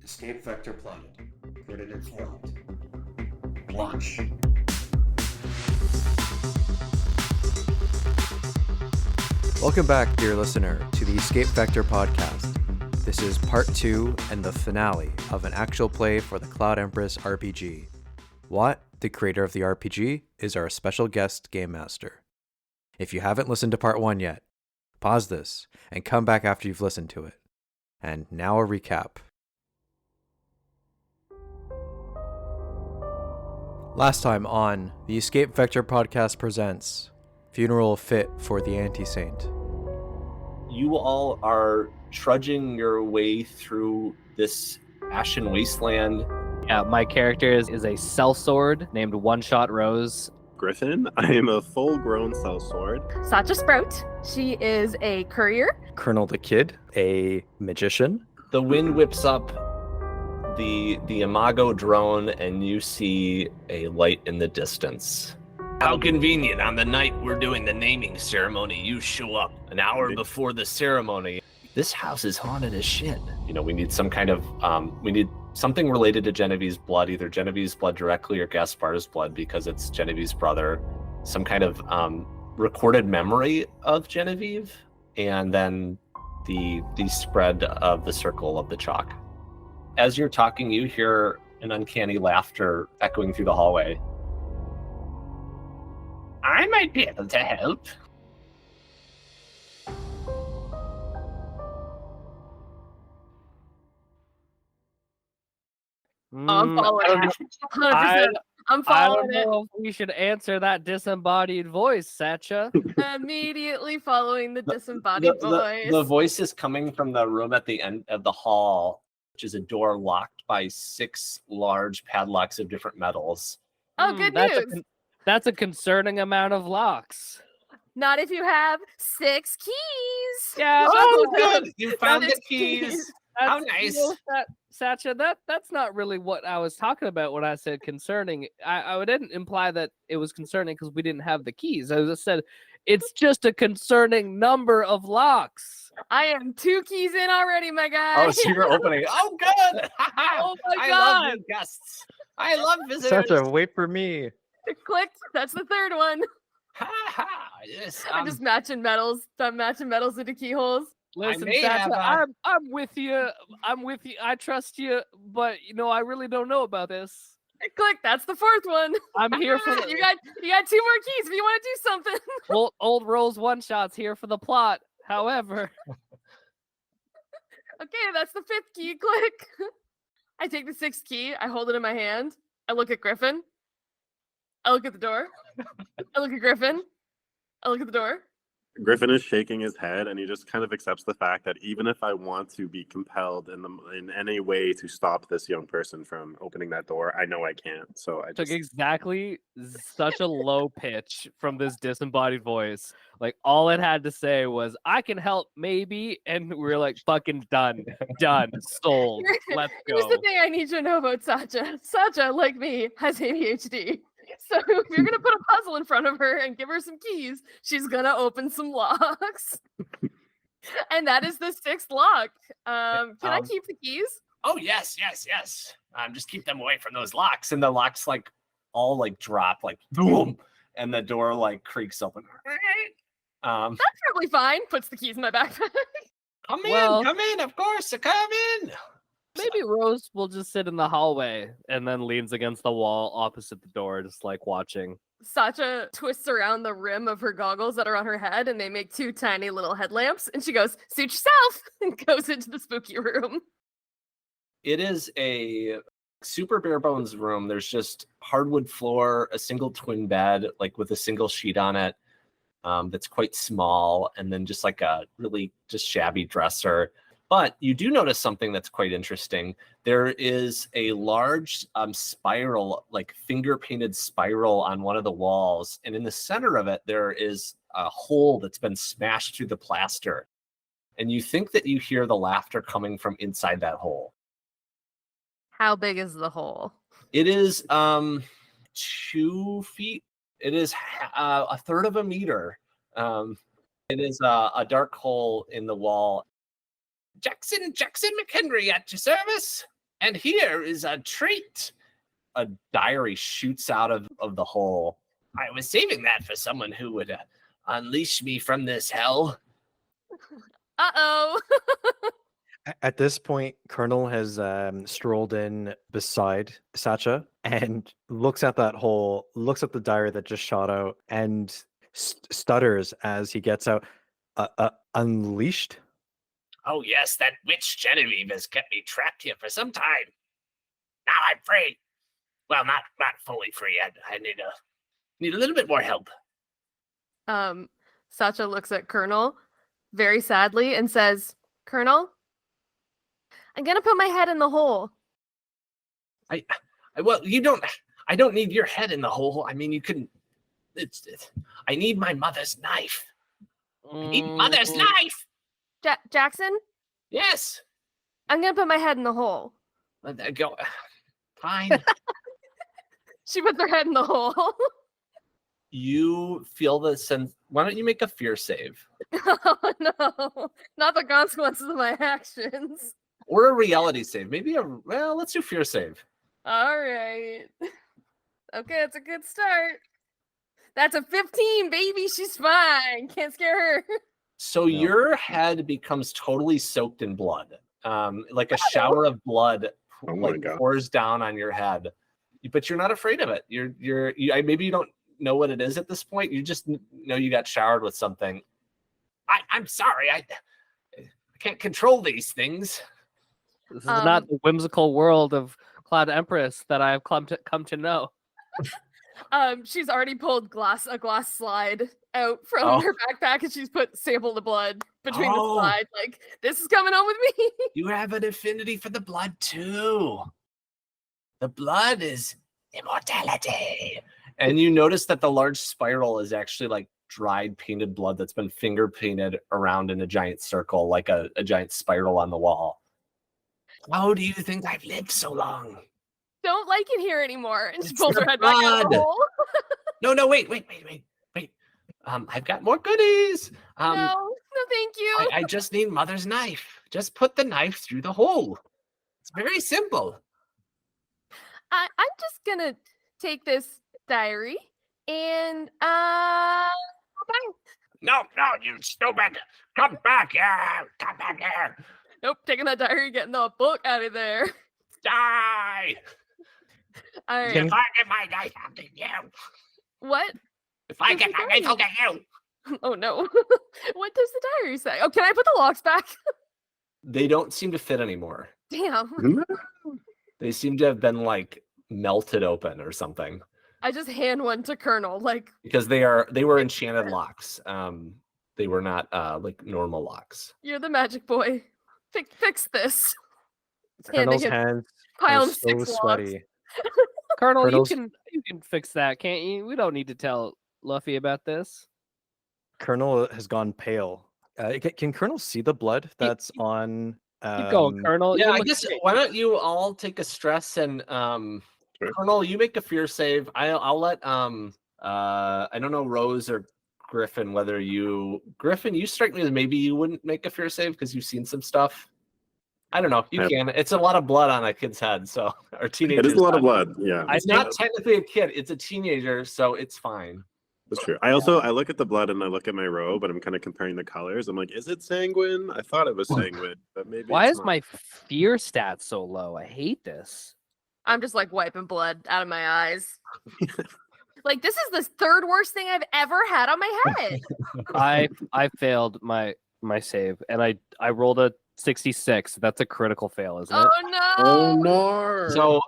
Escape vector plotted. Coordinates locked. Launch. Welcome back, dear listener, to the Escape Vector podcast. This is part 2 and the finale of an actual play for the Cloud Empress RPG. Watt, the creator of the RPG, is our special guest game master. If you haven't listened to part 1 yet, pause this and come back after you've listened to it. And now a recap. Last time on, the Escape Vector podcast presents Funeral Fit for the Anti-Saint. You all are trudging your way through this ashen wasteland. Yeah, my character is a Sellsword named One Shot Rose. Griffin, I am a full-grown Sellsword. Sacha Sprout. She is a Courier. Kernel the Kid, a magician. The wind whips up the Imago drone, and you see a light in the distance. How convenient, on the night we're doing the naming ceremony, you show up an hour before the ceremony. This house is haunted as shit. You know, we need some kind of, we need something related to Genevieve's blood, either Genevieve's blood directly or Gaspar's blood, because it's Genevieve's brother. Some kind of recorded memory of Genevieve, and then the spread of the circle of the chalk. As you're talking, you hear an uncanny laughter echoing through the hallway. I might be able to help. I'm following it. 100%. I'm I don't following it. know if we should answer that disembodied voice, Sacha. Immediately following the disembodied voice. The voice is coming from the room at the end of the hall, which is a door locked by 6 large padlocks of different metals. Oh, good That's news. That's a concerning amount of locks. Not if you have 6 keys. Yeah. Oh, that's- good! You found the 6 keys. How nice. Sacha, that's not really what I was talking about when I said concerning. I didn't imply that it was concerning because we didn't have the keys. I just said it's just a concerning number of locks. I am 2 keys in already, my guy. Oh, so you're opening. Oh, good! Oh my I god! love new guests. I love visitors. Sacha, wait for me. Clicked. That's the 3rd one. Ha ha! Yes, I'm just matching metals. I'm matching metals into keyholes. Listen, may Sacha, have a- I'm with you. I'm with you. I trust you, but I really don't know about this. Click. That's the 4th one. I'm here for you got 2 more keys if you want to do something. old Rose one shots here for the plot. However, Okay, that's the 5th key. Click. I take the 6th key. I hold it in my hand. I look at Griffin. I look at the door. I look at Griffin. I look at the door. Griffin is shaking his head, and he just kind of accepts the fact that even if I want to be compelled in any way to stop this young person from opening that door, I know I can't. So I took just exactly such a low pitch from this disembodied voice. Like all it had to say was, "I can help, maybe," and we were like, "Fucking done, sold. Let's Here's go." the thing I need you to know about Sacha. Sacha, like me, has ADHD. So if you're gonna put a puzzle in front of her and give her some keys, she's gonna open some locks. And that is the 6th lock. Can I keep the keys? Oh yes. Just keep them away from those locks, and the locks all drop boom, and the door creaks open. That's probably fine. Puts the keys in my backpack. Come in, of course, come in. Maybe Rose will just sit in the hallway and then leans against the wall opposite the door, just watching. Sacha twists around the rim of her goggles that are on her head, and they make 2 tiny little headlamps. And she goes, "Suit yourself," and goes into the spooky room. It is a super bare bones room. There's just hardwood floor, a single twin bed, with a single sheet on it, that's quite small, and then just a really just shabby dresser. But you do notice something that's quite interesting. There is a large spiral, finger-painted spiral on one of the walls. And in the center of it, there is a hole that's been smashed through the plaster. And you think that you hear the laughter coming from inside that hole. How big is the hole? It is 2 feet. It is a third of a meter. It is a dark hole in the wall. Jackson McHenry at your service. And here is a treat. A diary shoots out of the hole. I was saving that for someone who would unleash me from this hell. Uh-oh. At this point, Kernel has strolled in beside Sacha and looks at that hole, looks at the diary that just shot out, and stutters as he gets out. Unleashed? Oh yes, that witch Genevieve has kept me trapped here for some time. Now I'm free. Well, not fully free. I need a little bit more help. Sacha looks at Kernel very sadly and says, Kernel, I'm gonna put my head in the hole. Well, you don't. I don't need your head in the hole. I mean, you couldn't. I need my mother's knife. I need mother's knife. Jackson, Yes. I'm gonna put my head in the hole. Go. Fine. She puts her head in the hole. You feel the sense. Why don't you make a fear save Oh no, not the consequences of my actions. or a reality save? Maybe let's do fear save. All right. Okay, it's a good start. That's a 15, baby. She's fine. Can't scare her. So your head becomes totally soaked in blood, like a shower of blood, Oh my like God. pours down on your head. But you're not afraid of it. Maybe you don't know what it is at this point. You just know you got showered with something. I'm sorry. I can't control these things. This is not the whimsical world of Cloud Empress that I've come to know. She's already pulled a glass slide out from her backpack, and she's put sample of blood between the slide. Like, this is coming home with me. You have an affinity for the blood too. The blood is immortality. And you notice that the large spiral is actually like dried painted blood that's been finger painted around in a giant circle, like a giant spiral on the wall. How do you think I've lived so long? Don't like it here anymore. And she It's pulls her your head back out of the blood. hole. No, wait. I've got more goodies. No, thank you. I just need mother's knife. Just put the knife through the hole. It's very simple. I'm just gonna take this diary and No, you stupid. Come back here. Come back here. nope, taking that diary, getting the book out of there. Die. All right. If I get my knife, I'll get you. What? If I get my knife, I'll get you. Oh no. What does the diary say? Oh, can I put the locks back? They don't seem to fit anymore. Damn. They seem to have been like melted open or something. I just hand one to Kernel, like, Because they were enchanted locks. They were not like normal locks. you're the magic boy. Fix this. Kernel's Handing him- hands Pile are him so 6 locks. sweaty. Colonel, Colonel's- you can fix that, can't you? We don't need to tell Luffy about this. Kernel has gone pale. Can Kernel see the blood that's on? Keep going, Colonel. Yeah, You I look guess great. why don't you all take a stress and Sure. Colonel, you make a fear save. I'll let I don't know Rose or Griffin whether Griffin, you strike me as maybe you wouldn't make a fear save because you've seen some stuff. I don't know. You Yeah. can. It's a lot of blood on a kid's head, so or teenager. It is a lot of blood. Yeah, It's not technically a kid. It's a teenager, so it's fine. that's true. I look at the blood and I look at my robe, and I'm kind of comparing the colors. I'm like, is it sanguine? I thought it was sanguine, but maybe. Why it's is not. my fear stat so low? I hate this. I'm just like wiping blood out of my eyes. Like, this is the third worst thing I've ever had on my head. I failed my save, and I rolled a 66. That's a critical fail, isn't it? Oh no. Oh no! So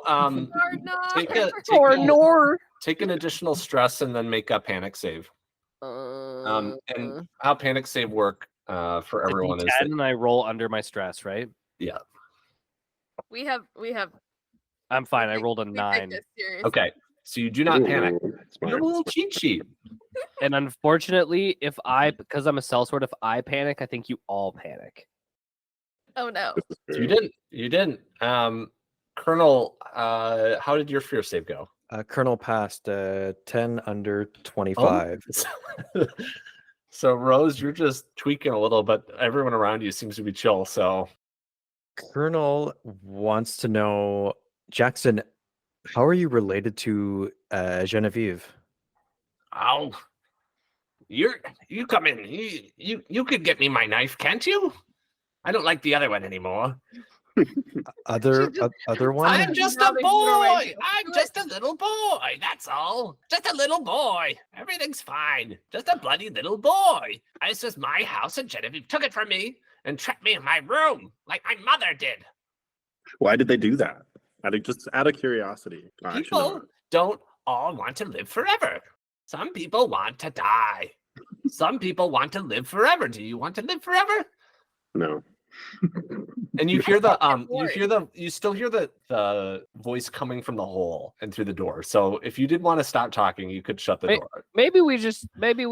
no. take an additional stress and then make a panic save. And how panic save work for everyone is that, and I roll under my stress, right? We have I'm fine. I rolled a we take 9. this seriously. okay. So you do not panic. Ooh, You smart, have a little smart. cheat sheet. And unfortunately, because I'm a sellsword, if I panic, I think you all panic. Oh no. This is You true. didn't. Colonel, how did your fear save go? Colonel passed 10 under 25. So Rose, you're just tweaking a little, but everyone around you seems to be chill. So Colonel wants to know, Jackson, how are you related to Genevieve? Oh, you come in. You could get me my knife, can't you? I don't like the other one anymore. Other just- other one? I'm just a Rubbing it around. boy. I'm just a little boy. That's all. Just a little boy. Everything's fine. Just a bloody little boy. This is my house, and Genevieve took it from me and trapped me in my room like my mother did. Why did they do that? Just out of curiosity. No, actually, People don't all want to live forever. Some people want to die. Some people want to live forever. Do you want to live forever? no. And you hear you still hear the voice coming from the hole and through the door. So if you did want to stop talking, you could shut the door. Maybe we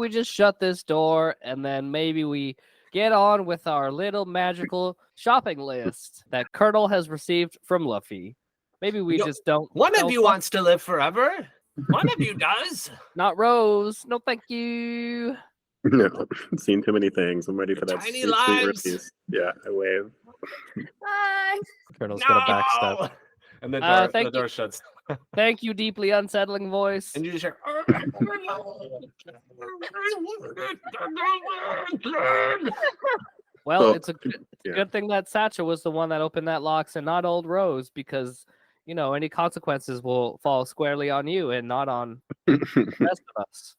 just shut this door and then maybe we get on with our little magical shopping list that Colonel has received from Luffy. Maybe we just don't. One of you wants to live forever. One of you does. Not Rose. No, thank you. No. Seen too many things. I'm ready for that Tiny sweet lives. release. Yeah, I wave. Bye. Colonel's gonna backstep. And the thank door you. shuts. Thank you, deeply unsettling voice. And you just hear. Well, So, it's a yeah. good thing that Sacha was the one that opened that locks and not old Rose, because any consequences will fall squarely on you and not on the rest of us.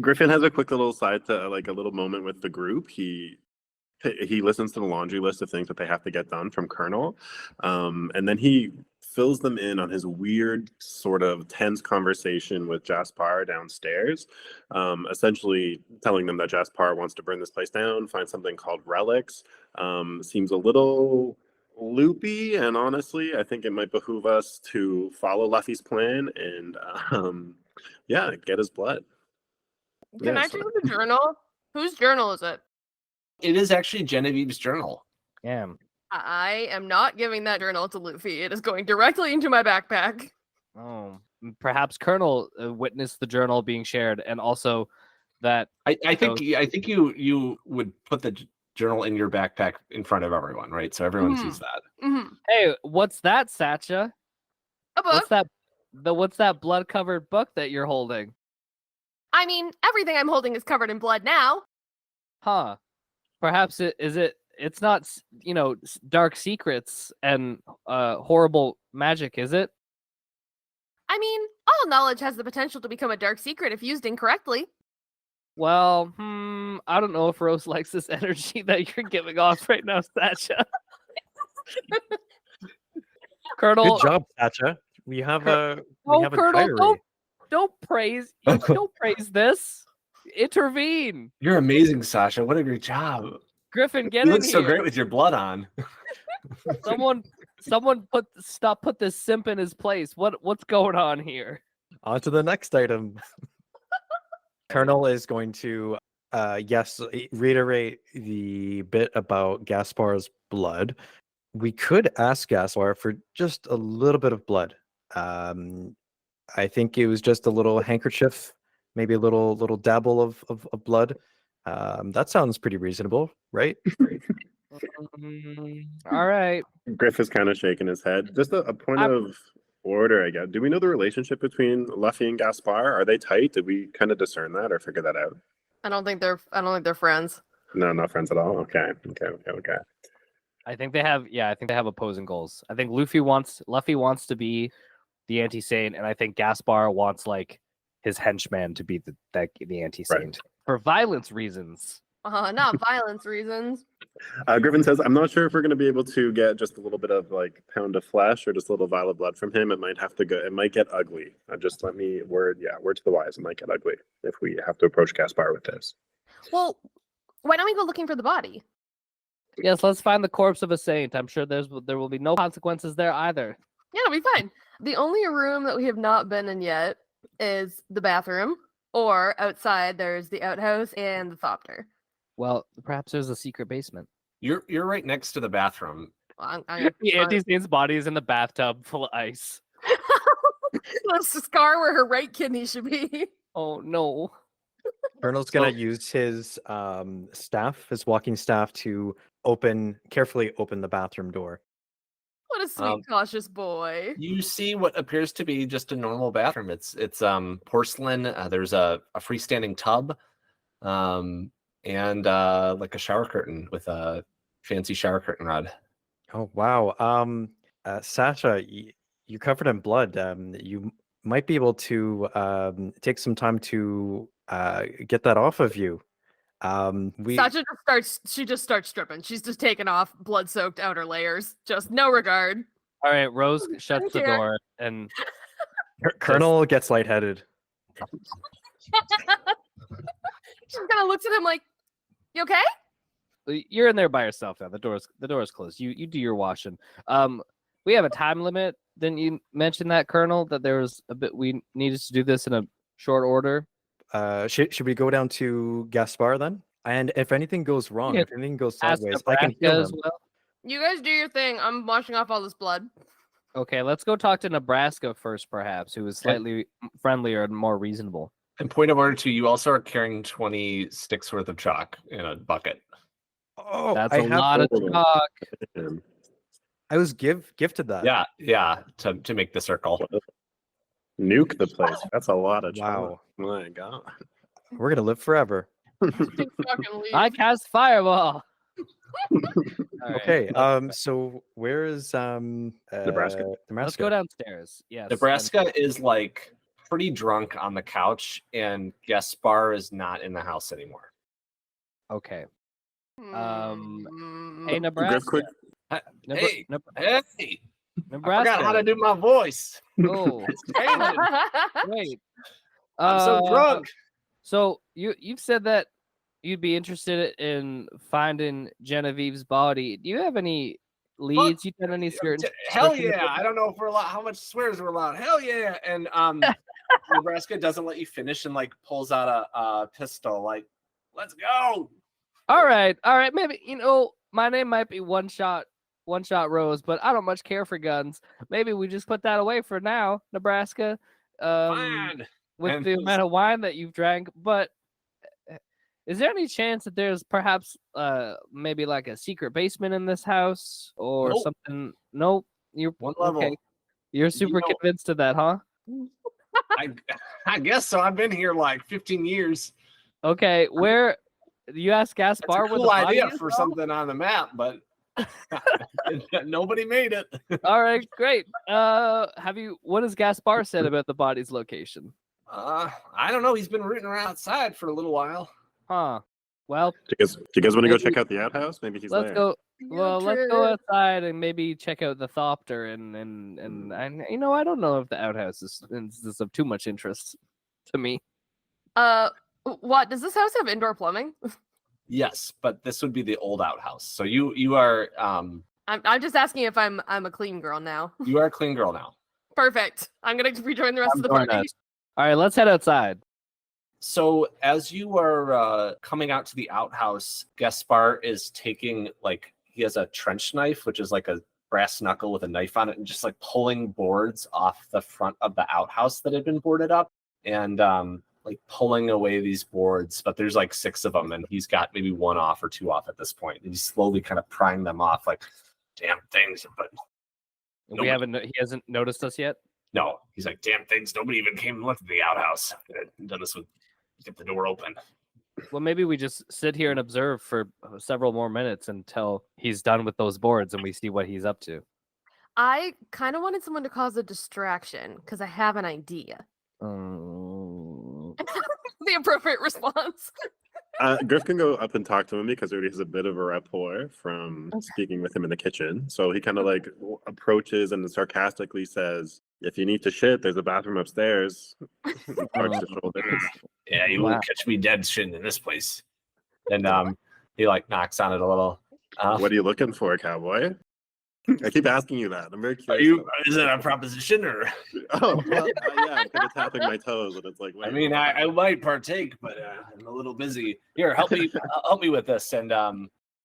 Griffin has a quick little side to like a little moment with the group. He listens to the laundry list of things that they have to get done from Kernel, and then he fills them in on his weird sort of tense conversation with Jaspar downstairs, essentially telling them that Jaspar wants to burn this place down, find something called relics. Seems a little loopy, and honestly, I think it might behoove us to follow Luffy's plan and get his blood. Can Yeah, I so- choose the journal? Whose journal is it? It is actually Genevieve's journal. Yeah. I am not giving that journal to Luffy. It is going directly into my backpack. Oh, perhaps Colonel witnessed the journal being shared, and also that. I think you would put the journal in your backpack in front of everyone, right? So everyone sees that. Mm-hmm. Hey, what's that, Sacha? A book. What's that blood-covered book that you're holding? I mean, everything I'm holding is covered in blood now. Huh? Perhaps it's not dark secrets and horrible magic, is it? I mean, all knowledge has the potential to become a dark secret if used incorrectly. Well, I don't know if Rose likes this energy that you're giving off right now, Sacha. Colonel, Good job, Sacha. We have a Colonel, diary. don't praise this. Intervene. You're amazing, Sacha. What a great job. Griffin, get You in look so here. great with your blood on. Someone put this simp in his place. What's going on here? On to the next item. Colonel is going to reiterate the bit about Gaspar's blood. We could ask Gaspar for just a little bit of blood. I think it was just a little handkerchief, maybe a little dabble of blood. That sounds pretty reasonable, right? All right. Griff is kind of shaking his head. Just a point of order, I guess. Do we know the relationship between Luffy and Gaspar? Are they tight? Did we kind of discern that or figure that out? I don't think they're friends. No, not friends at all. Okay. I think they have opposing goals. I think Luffy wants to be the anti-saint, and I think Gaspar wants like his henchman to be the anti-saint Right. for violence reasons. Not violence reasons. Griffin says, I'm not sure if we're going to be able to get just a little bit of like pound of flesh or just a little vial of blood from him. It might get ugly. Just let me word to the wise. It might get ugly if we have to approach Gaspar with this. Well, why don't we go looking for the body? Yes, let's find the corpse of a saint. I'm sure there will be no consequences there either. Yeah, it'll be fine. The only room that we have not been in yet is the bathroom, or outside there's the outhouse and the thopter. Well, perhaps there's a secret basement. You're right next to the bathroom. Well, I'm gonna The anti-saint's body is in the bathtub full of ice. That's the scar where her right kidney should be. Oh no. Colonel's gonna use his staff, his walking staff, to carefully open the bathroom door. What a sweet, cautious boy. You see what appears to be just a normal bathroom. It's porcelain. There's a freestanding tub, and like a shower curtain with a fancy shower curtain rod. Oh wow. Sacha, you're covered in blood. You might be able to take some time to get that off of you. Sacha just starts stripping. She's just taking off blood-soaked outer layers. Just no regard. All right, Rose shuts the Here. door and Colonel gets lightheaded. She kind of looks at him like, "You okay?" you're in there by yourself now. The door's closed. You do your washing. We have a time limit. Didn't you mention that, Colonel? That there was a bit we needed to do this in a short order. Should we go down to Gaspar then? And if anything goes wrong, Yeah. if anything goes Ask sideways, I can Nebraska heal as him. well. You guys do your thing. I'm washing off all this blood. Okay, let's go talk to Nebraska first, perhaps, who is slightly friendlier and more reasonable. And point of order too, you also are carrying 20 sticks worth of chalk in a bucket. Oh, That's I a have. lot of talk. I was gifted that. Yeah, to make the circle. Nuke the place. That's a lot of Wow. trouble. My God. We're gonna live forever. Fucking leave. I cast fireball. All right, Okay. So where is Nebraska? let's go downstairs. Yes. Nebraska is like pretty drunk on the couch, and Gaspar is not in the house anymore. Okay. Hey, Mm. Nebraska. quick. Hey, Nebra- hey! I Nebraska. forgot how to do my voice. Oh, wait. I'm so drunk. So you've said that you'd be interested in finding Genevieve's body. Do you have any leads? You done any certain? Hell yeah! I don't know if we're allowed how much swears we're allowed. Hell yeah! And Nebraska doesn't let you finish and like pulls out a pistol. Like, let's go. All right. Maybe my name might be One Shot Rose, but I don't much care for guns. Maybe we just put that away for now, Nebraska. Fine. With And the who's- amount of wine that you've drank, but is there any chance that there's perhaps maybe like a secret basement in this house or Nope. something? Nope. You're One level. okay. You're super know- convinced of that, huh? I guess so. I've been here like 15 years. Okay, where you ask That's Gaspar a where the cool body idea is, for though? something on the map, but nobody made it. All right, great. What has Gaspar said about the body's location? I don't know. He's been rooting around outside for a little while. Huh. Well, Do you guys want to go Maybe- check out the outhouse? Maybe he's let's there. go. Well, let's go trip. outside and maybe check out the Thopter and I don't know if the outhouse is of too much interest to me. What does this house have indoor plumbing? Yes, but this would be the old outhouse. So you are I'm just asking if I'm a clean girl now. you are a clean girl now. Perfect. I'm gonna rejoin the rest of the Join party. us. All right, let's head outside. So as you are coming out to the outhouse, Gaspar is taking he has a trench knife, which is like a brass knuckle with a knife on it, and just like pulling boards off the front of the outhouse that had been boarded up, and like pulling away these boards. But there's like 6 of them, and he's got maybe 1 off or 2 off at this point, and he's slowly kind of prying them off, like damn things. But He hasn't noticed us yet. no, he's like damn things. Nobody even came and looked at the outhouse. I've done this with get the door open. Well, maybe we just sit here and observe for several more minutes until he's done with those boards and we see what he's up to. I kind of wanted someone to cause a distraction because I have an idea. Um, The appropriate response. Griff can go up and talk to him because he already has a bit of a rapport from speaking with him in the kitchen. So he kind of like approaches and sarcastically says, "If you need to shit, there's a bathroom upstairs." Shrugs his shoulders. Yeah, you Wow. won't catch me dead shitting in this place. And he like knocks on it a little. What are you looking for, cowboy? I keep asking you that. I'm very Are curious. you? Is it a proposition or? Oh, well, yeah, I'm kind of tapping my toes, and it's like, I wait, mean, I might partake, but I'm a little busy. Here, help me with this. And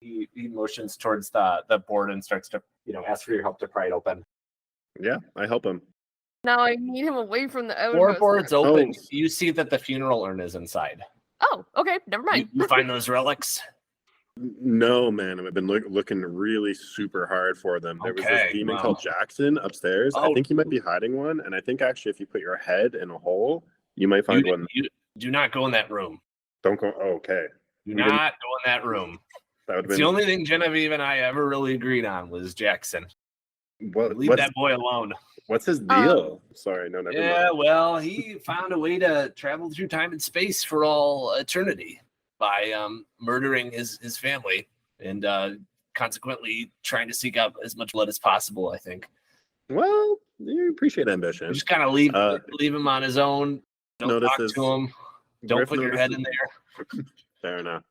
he motions towards the board and starts to ask for your help to pry it open. yeah, I help him. Now I need him away from the outhouse. 4 boards open. Oh. You see that the funeral urn is inside. Oh, okay. Never You, mind. you find those relics? No, man. I've been looking really super hard for them. There was this demon called Jackson upstairs. I think he might be hiding one. And I think actually if you put your head in a hole, you might find one. You do not go in that room. Don't go. Oh, okay. Do not go in that room. It's the only thing Genevieve and I ever really agreed on was Jackson. Leave that boy alone. What's his deal? Sorry, no, never mind. Yeah, well, he found a way to travel through time and space for all eternity by murdering his family and consequently trying to seek out as much blood as possible, I think. Well, you appreciate ambition. Just kind of leave him on his own. Don't talk to him. Don't put your head in there. Fair enough.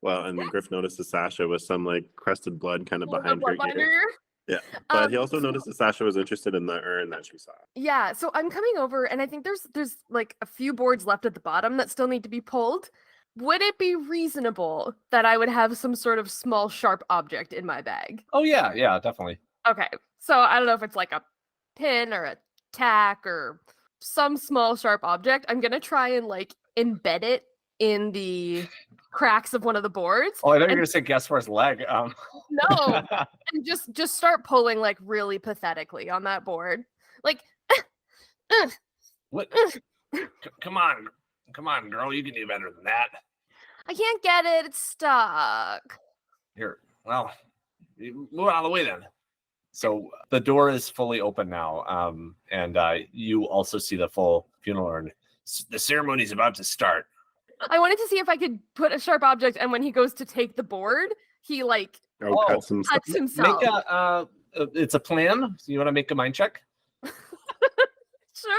Well, and Griff notices Sacha with some like crested blood kind of behind her ear. Yeah, but he also noticed that Sacha was interested in the urn that she saw. Yeah, so I'm coming over, and I think there's like a few boards left at the bottom that still need to be pulled. Would it be reasonable that I would have some sort of small sharp object in my bag? Oh yeah, definitely. Okay, so I don't know if it's like a pin or a tack or some small sharp object. I'm gonna try and like embed it in the cracks of one of the boards. Oh, I thought you were gonna say guess where's leg. No, and just start pulling like really pathetically on that board, like. What? Come on, girl, you can do better than that. I can't get it; it's stuck. Here, well, move out of the way then. So the door is fully open now, and you also see the full funeral urn. The ceremony's about to start. I wanted to see if I could put a sharp object, and when he goes to take the board, he like cuts himself. It's a plan. So you want to make a mind check? Sure.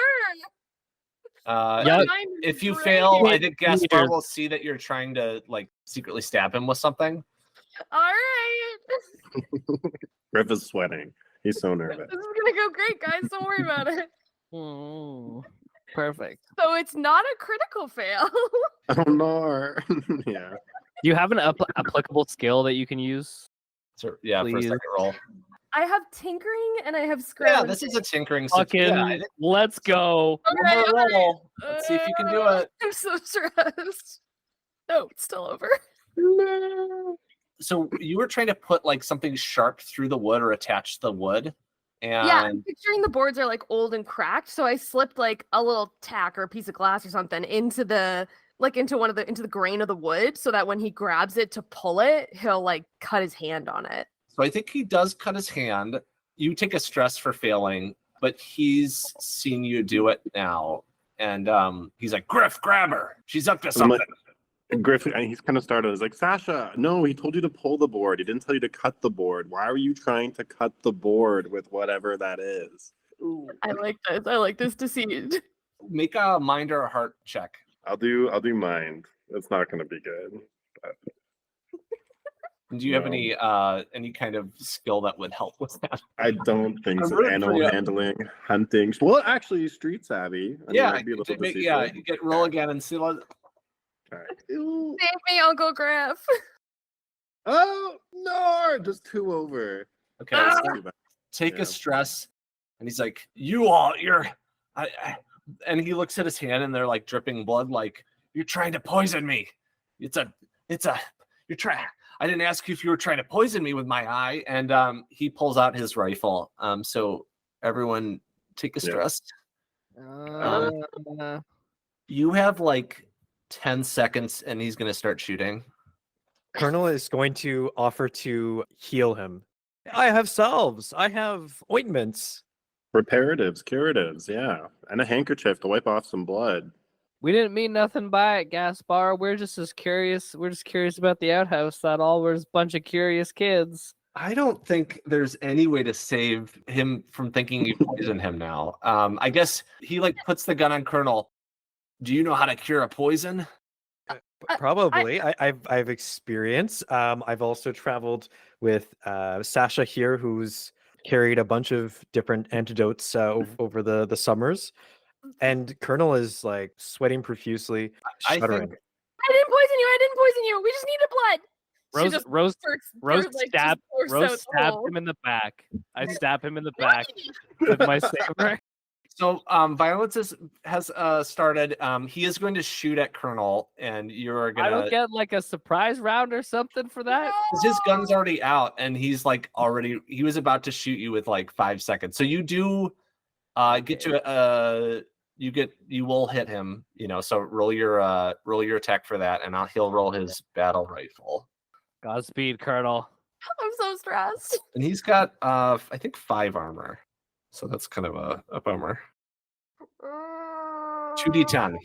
If you fail, I think Gaspar will see that you're trying to like secretly stab him with something. All right. Griff is sweating. He's so nervous. This is gonna go great, guys. Don't worry about it. Perfect. So it's not a critical fail. Oh no. Yeah. Do you have an applicable skill that you can use? So, yeah, Please. for a second roll. I have tinkering and I have scrounging. Yeah, this is a tinkering. Fucking let's go. Okay, roll. Let's see if you can do it. I'm so stressed. No, it's still over. No. So you were trying to put like something sharp through the wood or attach the wood. And yeah, I'm picturing the boards are like old and cracked, so I slipped like a little tack or a piece of glass or something into the grain of the wood, so that when he grabs it to pull it, he'll like cut his hand on it. So I think he does cut his hand. You take a stress for failing, but he's seen you do it now, and he's like, Griff, grab her. She's up to something. Griffin, he's kind of startled. He's like, Sacha, no, he told you to pull the board. He didn't tell you to cut the board. Why are you trying to cut the board with whatever that is? Ooh, I like this. I like this deceit. Make a mind or a heart check. I'll do mind. It's not going to be good. But... Do you have any kind of skill that would help with that? I don't think so. Animal handling, hunting. Well, actually, street savvy. Roll again and see. Right. Save me, Uncle Griff. Oh no! Just 2 over. Okay, take a stress, and he's like, and he looks at his hand, and they're like dripping blood. Like, you're trying to poison me. You're trying. I didn't ask you if you were trying to poison me with my eye. And he pulls out his rifle. So everyone, take a stress. You have like 10 seconds and he's going to start shooting. Colonel is going to offer to heal him. I have salves. I have ointments. Reparatives, curatives, yeah. And a handkerchief to wipe off some blood. We didn't mean nothing by it, Gaspar. We're just as curious. We're just curious about the outhouse. That all. We're just a bunch of curious kids. I don't think there's any way to save him from thinking you poisoned him now. I guess he like puts the gun on Colonel. Do you know how to cure a poison? Probably. I've experience. I've also traveled with Sacha here, who's carried a bunch of different antidotes over the summers. And Colonel is like sweating profusely, shuddering. I didn't poison you. We just needed blood. Rose stabbed him in the back. I stab him in the back with my saber. So violence has started. He is going to shoot at Kernel, and you're I gonna. don't get like a surprise round or something for that. 'Cause his gun's already out, and he's like already. He was about to shoot you with like 5 seconds. So you do get to you will hit him. So roll your attack for that, and he'll roll his battle rifle. Godspeed, Colonel. I'm so stressed. And he's got I think 5 armor. So that's kind of a bummer. 2d10.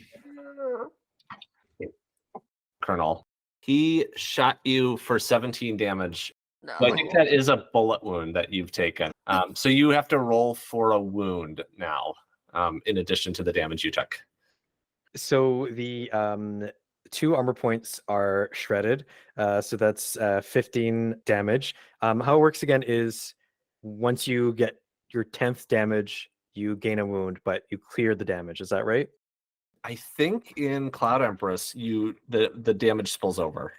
Colonel. He shot you for 17 damage. No. So I think that is a bullet wound that you've taken. So you have to roll for a wound now, in addition to the damage you took. So the 2 armor points are shredded. So that's 15 damage. How it works again is once you get your 10th damage, you gain a wound, but you clear the damage. Is that right? I think in Cloud Empress, the damage spills over.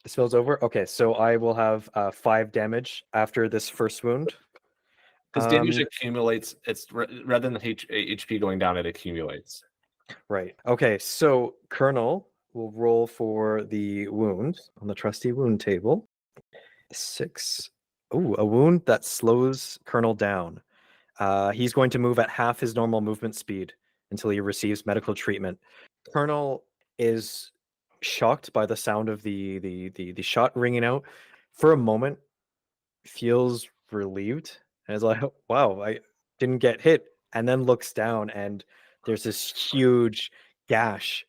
It spills over? Okay, so I will have 5 damage after this first wound. Because damage accumulates. It's rather than HP going down, it accumulates. Right. Okay, so Colonel will roll for the wound on the trusty wound table. 6. Ooh, a wound that slows Colonel down. He's going to move at half his normal movement speed until he receives medical treatment. Colonel is shocked by the sound of the shot ringing out. For a moment, feels relieved and is like, wow, I didn't get hit. And then looks down and there's this huge gash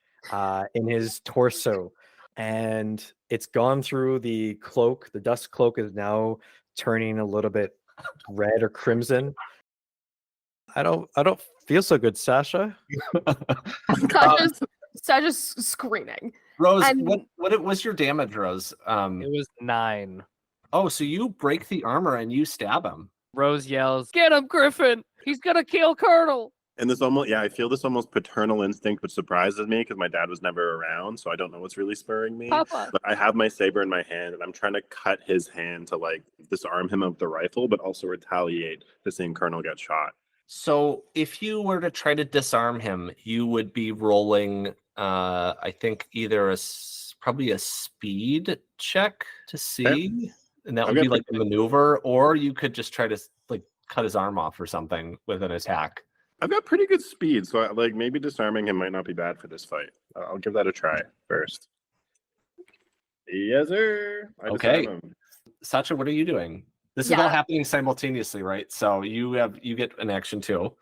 in his torso. And it's gone through the cloak. The dust cloak is now turning a little bit red or crimson. I don't feel so good, Sacha. Sacha's screaming. Rose, And- what was your damage, Rose? It was 9. Oh, so you break the armor and you stab him. Rose yells, "Get him, Griffin! He's gonna kill Colonel!" And this almost, I feel this almost paternal instinct, which surprises me because my dad was never around, so I don't know what's really spurring me. Papa. But I have my saber in my hand, and I'm trying to cut his hand to like disarm him of the rifle, but also retaliate the same Colonel get shot. So if you were to try to disarm him, you would be rolling, I think, either probably a speed check to see, and that would Okay. be like a maneuver, or you could just try to like cut his arm off or something with an attack. I've got pretty good speed, so like maybe disarming him might not be bad for this fight. I'll give that a try first. Yes, sir. I Okay. disarm him. Sacha, what are you doing? This is all happening simultaneously, right? So you get an action too.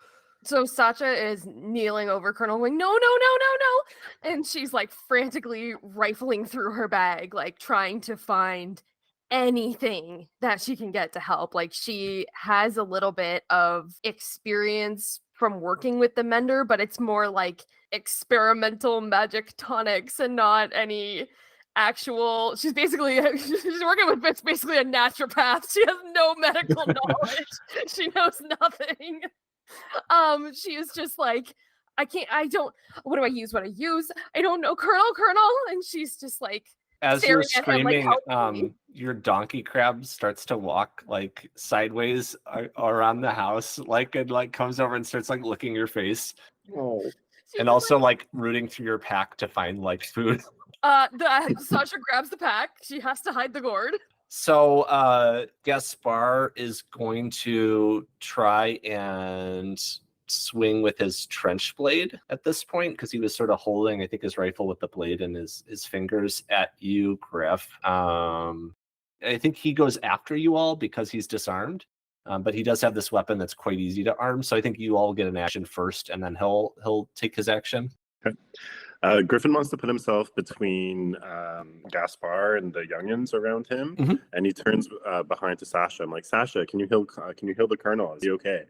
So Sacha is kneeling over Colonel, going, no, no, no, no, no. And she's like frantically rifling through her bag, like trying to find anything that she can get to help. Like she has a little bit of experience from working with the mender, but it's more like experimental magic tonics and not any actual. She's working with, it's basically a naturopath. She has no medical knowledge. She knows nothing. She is just like, what do I use? I don't know, Colonel. And she's just like, as you're staring at him, like, screaming, help me. your donkey crab starts to walk like sideways around the house, and comes over and starts like licking your face, and also like rooting through your pack to find like food. Sacha grabs the pack. She has to hide the gourd. So Gaspar is going to try and swing with his trench blade at this point, because he was sort of holding, I think, his rifle with the blade in his fingers at you, Griff. I think he goes after you all because he's disarmed, but he does have this weapon that's quite easy to arm. So I think you all get an action first, and then he'll take his action. Okay. Griffin wants to put himself between Gaspar and the youngins around him, Mhm. and he turns behind to Sacha. I'm like, Sacha, can you heal the Colonel? Is he okay?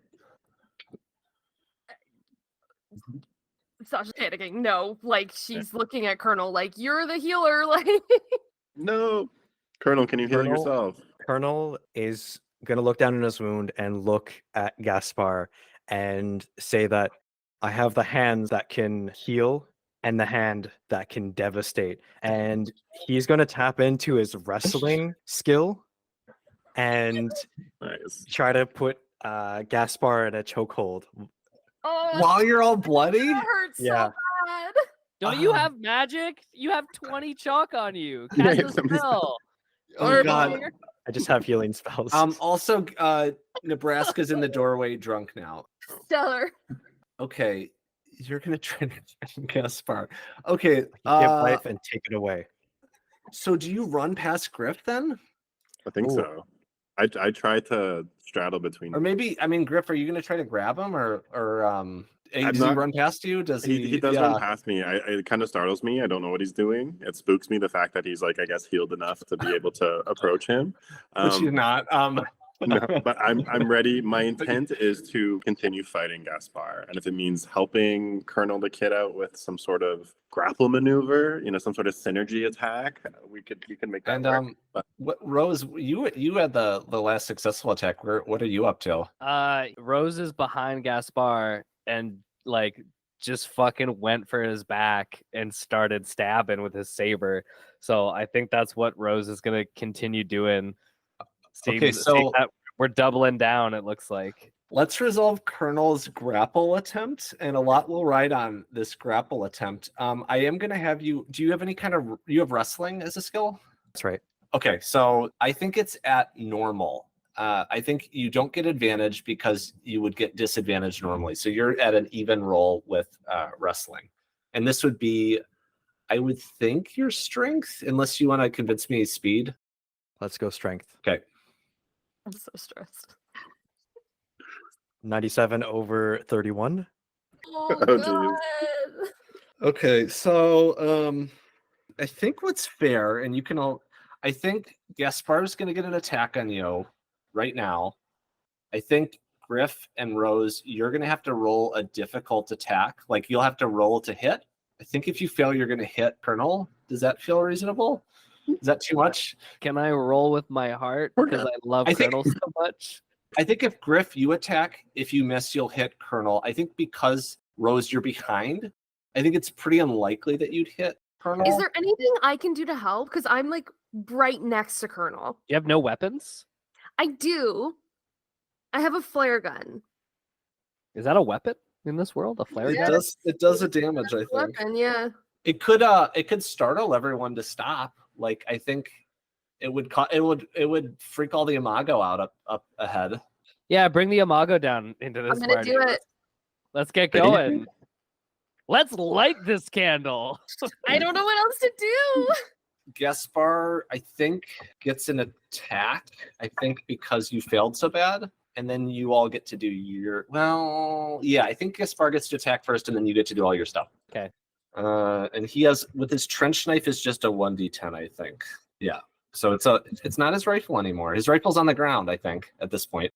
Sasha's panicking. No, like she's looking at Colonel like, you're the healer. Like, No, Colonel, can you heal Colonel? yourself? Colonel is going to look down in his wound and look at Gaspar and say that I have the hands that can heal and the hand that can devastate. And he's going to tap into his wrestling skill and Nice. try to put Gaspar in a chokehold. Oh, While you're all bloody? that hurts Yeah. so bad. Don't you have magic? You have 20 chalk on you. Yeah, Cast if a somebody's- spell. Oh god. I just have healing spells. Also, Nebraska's in the doorway drunk now. Stellar. Okay, you're gonna try to Gaspar. Okay, Give life and take it away. so do you run past Griff then? I think Ooh. so. I try to straddle between. Or maybe, I mean, Griff, are you gonna try to grab him or does he not- run past you? Does he does run past me. It kind of startles me. I don't know what he's doing. It spooks me the fact that he's like, I guess, healed enough to be able to approach him. Which you're not. No, but I'm ready. My intent is to continue fighting Gaspar, and if it means helping Kernel the Kid out with some sort of grapple maneuver, some sort of synergy attack, we can make that And work. But what Rose, you had the last successful attack. What are you up to? Rose is behind Gaspar and like just fucking went for his back and started stabbing with his saber. So I think that's what Rose is gonna continue doing. Okay, so Seeing that we're doubling down, it looks like. let's resolve Kernel's grapple attempt, and a lot will ride on this grapple attempt. I am gonna have you. Do you have any kind of? You have wrestling as a skill? That's right. Okay, so I think it's at normal. I think you don't get advantage because you would get disadvantage normally. So you're at an even roll with wrestling, and this would be, I would think, your strength, unless you want to convince me speed. Let's go strength. Okay. I'm so stressed. 97 over 31. Oh, Oh, God. Okay, so I think what's fair, and you can all, I think Gaspar's going to get an attack on you right now. I think Griff and Rose, you're going to have to roll a difficult attack. Like you'll have to roll to hit. I think if you fail, you're going to hit Kernel. Does that feel reasonable? Is that too much? Can I roll with my heart because I love I think- Kernel so much? I think if Griff, you attack, if you miss, you'll hit Kernel. I think because Rose, you're behind, I think it's pretty unlikely that you'd hit Kernel. Is there anything I can do to help? Because I'm like right next to Kernel. You have no weapons? I do. I have a flare gun. Is that a weapon in this world? A flare It gun? does a damage, I think. Weapon, yeah. It could startle everyone to stop. Like I think it would freak all the Imago out up ahead. Yeah, bring the Imago down into this I'm gonna party. do it. Let's get going. Let's light this candle. I don't know what else to do. Gaspar, I think, gets an attack. I think because you failed so bad, and then you all get to do your. Well, yeah, I think Gaspar gets to attack first, and then you get to do all your stuff. Okay. And he has with his trench knife is just a 1d10, I think. Yeah. So it's not his rifle anymore. His rifle's on the ground, I think, at this point.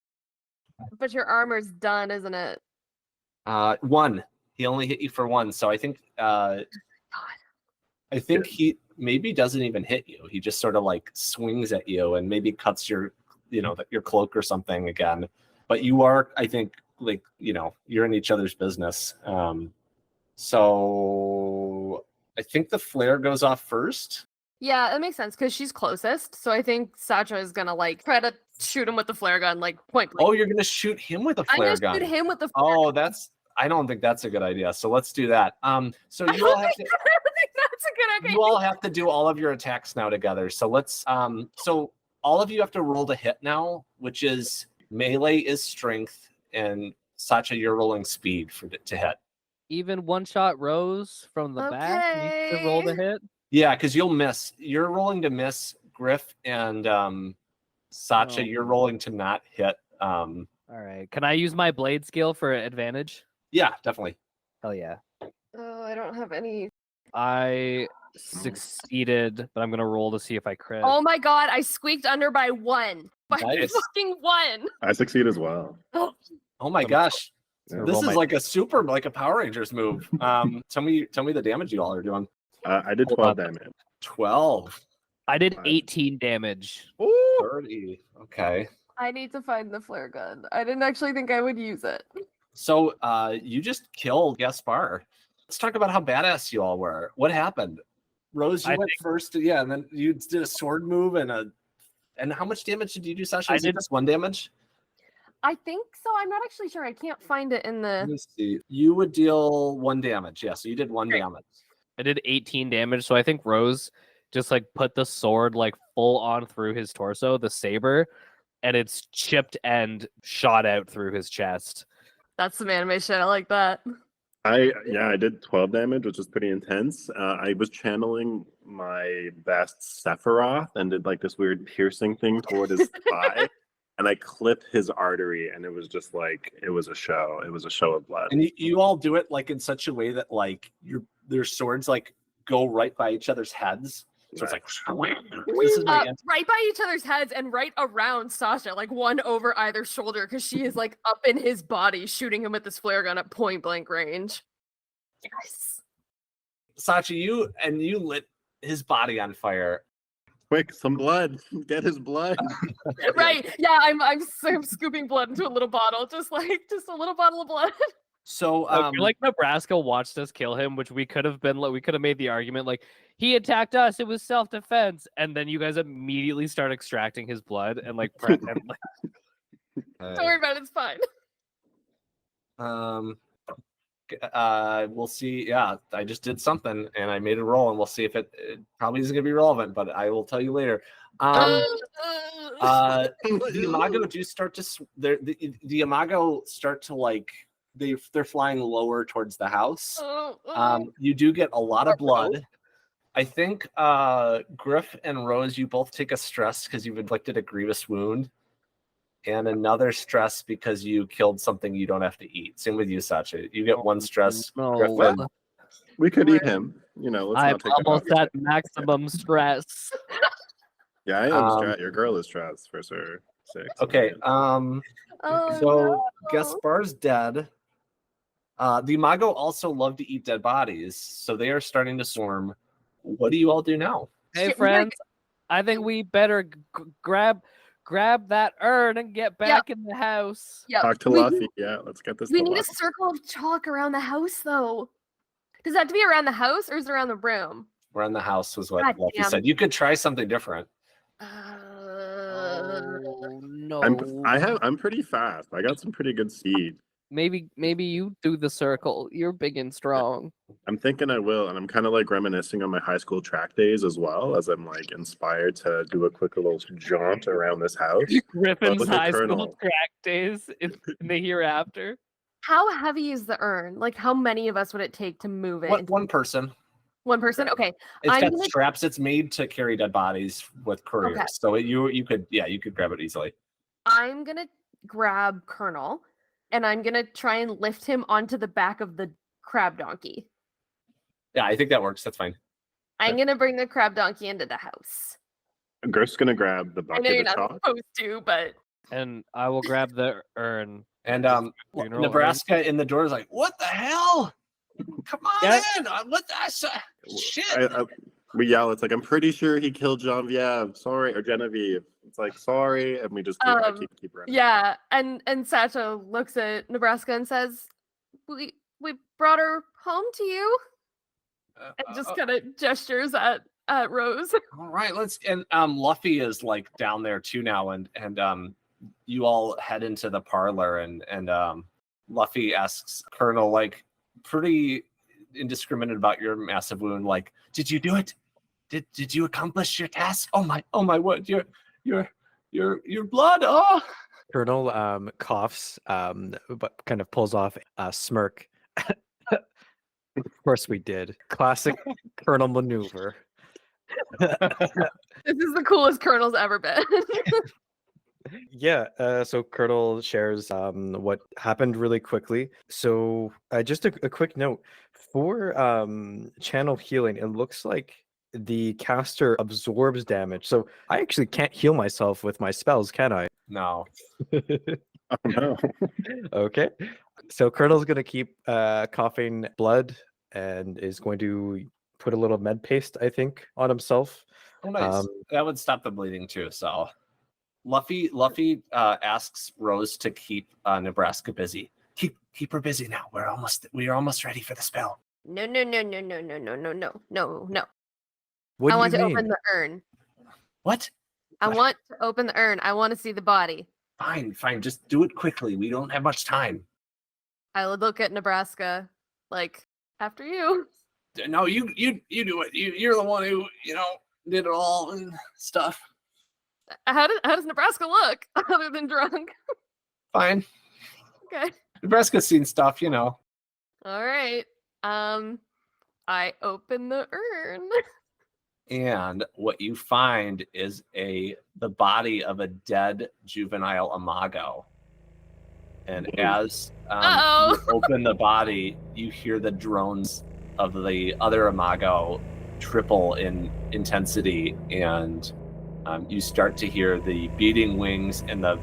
But your armor's done, isn't it? One. He only hit you for one, so I think I think he maybe doesn't even hit you. He just sort of like swings at you and maybe cuts your your cloak or something again. But you are, I think, like you're in each other's business. So I think the flare goes off first. Yeah, that makes sense because she's closest. So I think Sacha is gonna like try to shoot him with the flare gun, like point blank. Oh, you're gonna shoot him with a I'm flare gonna gun. shoot him with the flare gun. I don't think that's a good idea. So let's do that. So I you all don't have think to. that's a good idea. You all have to do all of your attacks now together. So let's so all of you have to roll to hit now, which is melee is strength, and Sacha, you're rolling speed to hit. Even one shot Rose from the back needs to roll the hit. Yeah, because you'll miss. You're rolling to miss, Griff, and Sacha, Oh. you're rolling to not hit. All right. Can I use my blade skill for advantage? Yeah, definitely. Hell yeah. Oh, I don't have any. I succeeded, but I'm gonna roll to see if I crit. Oh my god, I squeaked under by one. By Nice. fucking one. I succeed as well. Oh my gosh. Gonna This roll is my- like a Power Rangers move. Tell me the damage you all are doing. I did Hold 12 on. damage. 12. I did Five. 18 damage. 30. Okay. I need to find the flare gun. I didn't actually think I would use it. So you just killed Gaspar. Let's talk about how badass you all were. What happened? Rose, you I went first, yeah, and then you did a sword move and how much damage did you do, Sacha? I Is it did- just one damage? I think so. I'm not actually sure. I can't find it in Let the. me see. You would deal 1 damage. Yeah, so you did 1 Great. damage. I did 18 damage, so I think Rose just like put the sword like full on through his torso, the saber, and its chipped end shot out through his chest. That's some anime shit. I like that. I did 12 damage, which is pretty intense. I was channeling my best Sephiroth and did like this weird piercing thing toward his thigh, and I clipped his artery, and it was just like it was a show. It was a show of blood. And you all do it like in such a way that like their swords like go right by each other's heads. So it's like this is my Right by each other's heads and right around Sacha, like one over either shoulder, because she is like up in his body, shooting him with this flare gun at point blank range. Yes. Sacha, you lit his body on fire. Quick, some blood. Get his blood. Right. Yeah, I'm scooping blood into a little bottle, just a little bottle of blood. So like Nebraska watched us kill him, which we could have made the argument like he attacked us, it was self-defense, and then you guys immediately start extracting his blood and like prep him. Don't worry about it, it's fine. We'll see. Yeah, I just did something and I made a roll, and we'll see if it probably isn't gonna be relevant, but I will tell you later. The Imago do start to the Imago start to like they're flying lower towards the house. You do get a lot of blood. I think Griff and Rose, you both take a stress because you've inflicted a grievous wound, and another stress because you killed something you don't have to eat. Same with you, Sacha. You get 1 stress. No. Griffin. We could eat him. You know, let's I'm not take it almost off. at maximum stress. Yeah, I am strat. Your girl is strats for sure. 6. Okay. Oh, So no. Gaspar's dead. The Imago also love to eat dead bodies, so they are starting to swarm. What do you all do now? Hey Shit, friends, I think we better grab that urn and get back in the house. Yep. Talk to We- Luffy. Yeah, let's get this. We to need a Luffy. circle of chalk around the house, though. Does that have to be around the house, or is it around the room? Around the house was what God Luffy damn. said. You could try something different. Oh no. I'm pretty fast. I got some pretty good speed. Maybe you do the circle. You're big and strong. I'm thinking I will, and I'm kind of like reminiscing on my high school track days as well, as I'm like inspired to do a quick little jaunt around this house. Griffin's look at high school Colonel. track days in the hereafter. How heavy is the urn? Like, how many of us would it take to move it? into- One person. One person? Okay. It's I'm got gonna- straps. It's made to carry dead bodies with Courier. Okay. So you could grab it easily. I'm going to grab Kernel, and I'm going to try and lift him onto the back of the crab donkey. Yeah, I think that works. That's fine. I'm going to bring the crab donkey into the house. Griff's gonna grab the I know you're bucket of not chalk. supposed to, but And I will grab the urn. And Funeral Nebraska in the door is like, "What the hell? Come on Yeah. in! What the shit?" We yell. It's like I'm pretty sure he killed Genevieve. Sorry, or Genevieve. It's like sorry, and we just keep running. yeah. And Sacha looks at Nebraska and says, we brought her home to you. And just kind of gestures at Rose. All right, let's. And Luffy is like down there too now, and you all head into the parlor, and Luffy asks Colonel, like, pretty indiscriminate about your massive wound. Like, did you do it? Did you accomplish your task? Oh my, what? Your blood. Oh. Colonel coughs, but kind of pulls off a smirk. Of course we did. Classic Colonel maneuver. This is the coolest Colonel's ever been. Yeah, so Colonel shares what happened really quickly. So just a quick note for channel healing, it looks like the caster absorbs damage. So I actually can't heal myself with my spells, can I? No. Oh no. Okay. So Colonel's going to keep coughing blood and is going to put a little med paste, I think, on himself. Oh, nice. That would stop the bleeding too. So Luffy asks Rose to keep Nebraska busy. Keep her busy now. We're almost ready for the spell. No. What I do want you to mean? open the urn. What? I want to open the urn. I want to see the body. Fine. Just do it quickly. We don't have much time. I would look at Nebraska, like, after you. No, you do it. You're the one who, did it all and stuff. How does Nebraska look other than drunk? Fine. Okay. Nebraska's seen stuff, All right. I open the urn. And what you find is the body of a dead juvenile Imago. And as you open the body, you hear the drones of the other Imago triple in intensity, and you start to hear the beating wings and the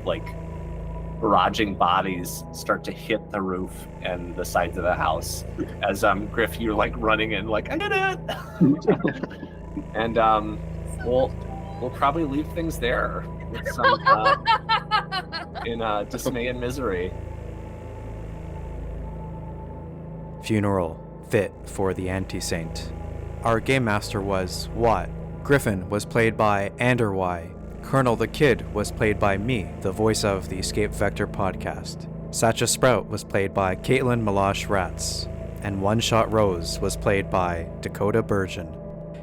barraging bodies start to hit the roof and the sides of the house. As Griff, you're running in I did it. And we'll probably leave things there with some in dismay and misery. Funeral fit for the anti-saint. Our game master was Watt. Griffin was played by Anderwhy. Kernel the Kid was played by me, the voice of the Escape Vector podcast. Sacha Sprout was played by Kaitlyn Meloche Ratz. And One Shot Rose was played by Dakota Burgin.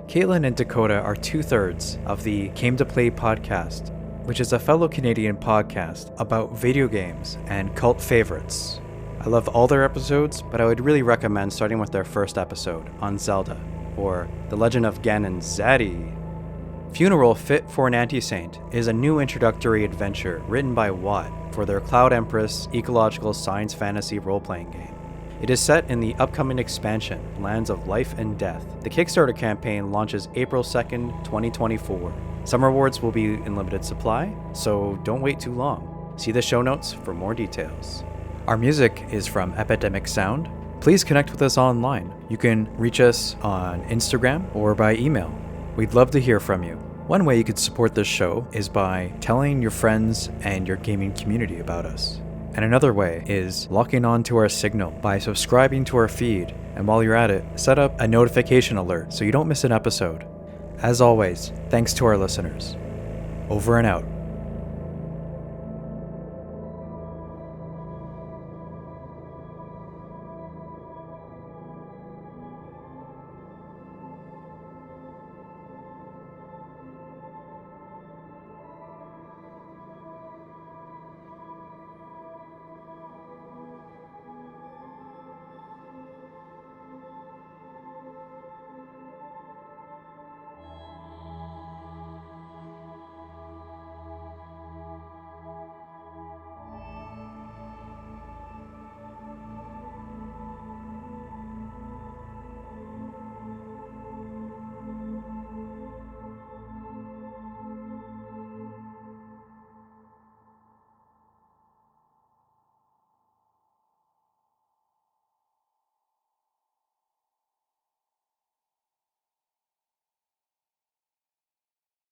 Kaitlyn and Dakota are 2/3 of the Came to Play podcast, which is a fellow Canadian podcast about video games and cult favorites. I love all their episodes, but I would really recommend starting with their first episode on Zelda, or The Legend of Ganon Zaddy. Funeral Fit for an Anti-Saint is a new introductory adventure written by Watt for their Cloud Empress ecological science fantasy role-playing game. It is set in the upcoming expansion, Lands of Life and Death. The Kickstarter campaign launches April 2nd, 2024. Some rewards will be in limited supply, so don't wait too long. See the show notes for more details. Our music is from Epidemic Sound. Please connect with us online. You can reach us on Instagram or by email. We'd love to hear from you. One way you could support this show is by telling your friends and your gaming community about us. And another way is locking on to our signal by subscribing to our feed. And while you're at it, set up a notification alert so you don't miss an episode. As always, thanks to our listeners. Over and out.